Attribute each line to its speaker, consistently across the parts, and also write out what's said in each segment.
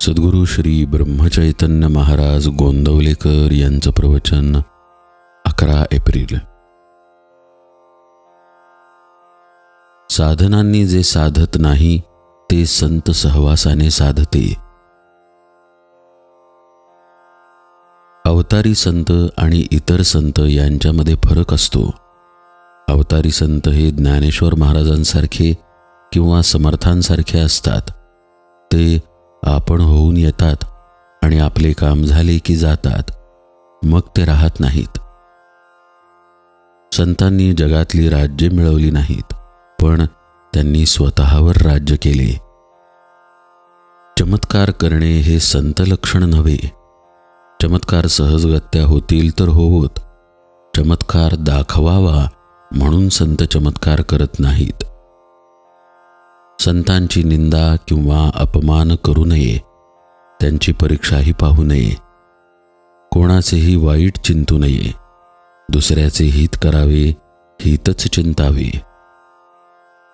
Speaker 1: सद्गुरू श्री ब्रह्मचैतन्य महाराज गोंदवलेकर यांचं प्रवचन 11 एप्रिल. साधनांनी जे साधत नाही ते संत सहवासाने साधते. अवतारी संत आणि इतर संत यांच्यामध्ये फरक असतो. अवतारी संत हे ज्ञानेश्वर महाराजांसारखे किंवा समर्थांसारखे असतात. ते आपण होऊन येतात आणि आपले काम झाले की जातात, मग ते राहत नाहीत. संतांनी जगातली राज्ये मिळवली नाहीत, पण त्यांनी स्वतःवर राज्य केले. चमत्कार करणे हे संत लक्षण नव्हे. चमत्कार सहजगत्या होतील तर होवोत. चमत्कार दाखवावा म्हणून संत चमत्कार करत नाहीत. संतांची निंदा किंवा अपमान करू नये, त्यांची परीक्षाही पाहू नये. कोणाचेही वाईट चिंतू नये. दुसऱ्याचे हित करावे, हितच चिंतावे.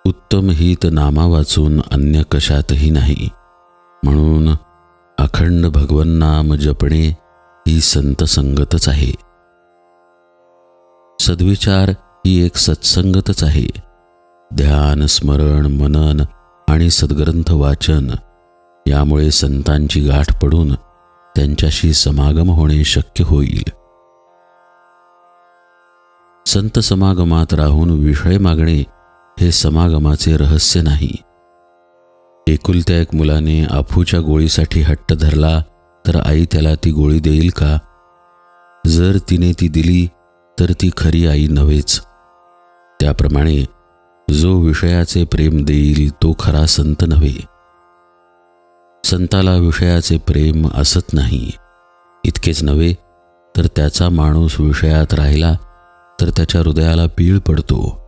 Speaker 1: उत्तम हित नामा वाचून अन्य कशातही नाही. म्हणून अखंड भगवन्नाम जपणे ही संत संगतच आहे. सद्विचार ही एक सत्संगतच आहे. ध्यान, स्मरण, मनन आणि सद्ग्रंथ वाचन यामुळे संतांची गाठ पडून त्यांच्याशी समागम होणे शक्य होईल. संत समागमात राहून विषय मागणे हे समागमाचे रहस्य नाही. एकुलत्या एक मुलाने अफूच्या गोळीसाठी हट्ट धरला तर आई त्याला ती गोळी देईल का? जर तिने ती दिली तर ती खरी आई नव्हेच. त्याप्रमाणे जो विषयाचे प्रेम देईल तो खरा संत नव्हे. संताला विषयाचे प्रेम असत नाही. इतकेच नव्हे तर त्याचा माणूस विषयात राहिला तर त्याच्या हृदयाला पीळ पडतो.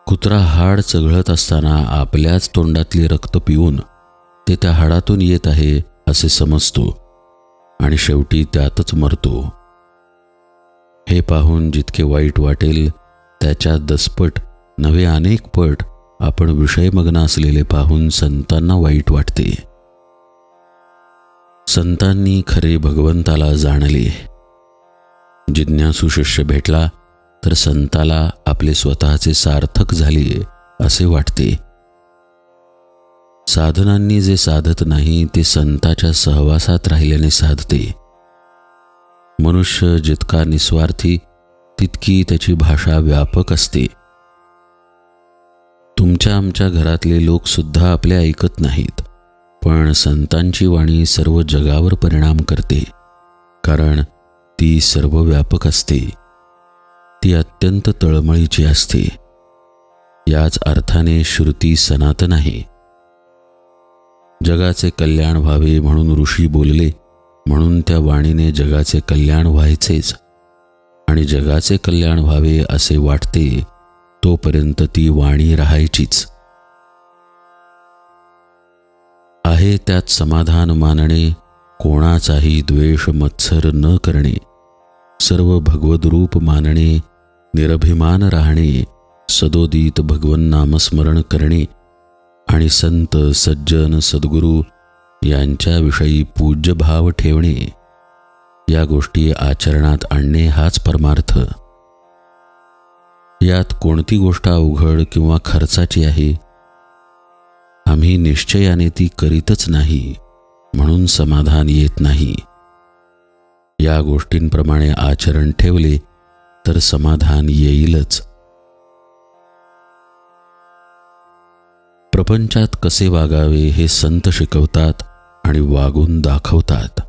Speaker 1: कुत्रा हाड चघळत असताना आपल्याच तोंडातले रक्त पिऊन ते त्या हाडातून येत आहे असे समजतो आणि शेवटी त्यातच मरतो. हे पाहून जितके वाईट वाटेल त्याच्या 10 पट नव्हे अनेक पट आपण विषयमग्न असलेले पाहून संतांना वाईट वाटते. संतांनी खरे भगवंताला जाणले. जिज्ञासू शिष्य भेटला तर संताला आपले स्वतःचे सार्थक झाले असे वाटते. साधनांनी जे साधत नाही ते संताच्या सहवासात राहिल्याने साधते. मनुष्य जितका निस्वार्थी तितकी त्याची भाषा व्यापक असते. तुमच्या आमच्या घरातले लोक सुद्धा आपले ऐकत नाहीत, पण संतांची वाणी सर्व जगावर परिणाम करते, कारण ती सर्वव्यापक असते. ती अत्यंत तळमळीची असते. याच अर्थाने श्रुती सनातन आहे. जगाचे कल्याण व्हावे म्हणून ऋषी बोलले, म्हणून त्या वाणीने जगाचे कल्याण व्हायचेच. आणि जगाचे कल्याण व्हावे असे वाटते तोपर्यंत ती वाणी राहायचीच. आहे त्यात समाधान मानणे, कोणाचाही द्वेष मत्सर न करणे, सर्व भगवद रूप मानणे, निरभिमान राहणे, सदोदित भगवन नामस्मरण करणे आणि संत सज्जन सद्गुरू यांच्याविषयी पूज्य भाव ठेवणे, या गोष्टी आचरणात आणणे हाच परमार्थ. यात कोणती गोष्ट अवघड किंवा खर्चाची आहे? आम्ही निश्चयाने ती करीतच नाही, म्हणून समाधान येत नाही. या गोष्टींप्रमाणे आचरण ठेवले तर समाधान येईलच. प्रपंचात कसे वागावे हे संत शिकवतात आणि वागून दाखवतात.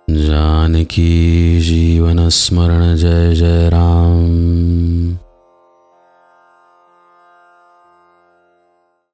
Speaker 1: जानकी जीवन स्मरण जय जय राम.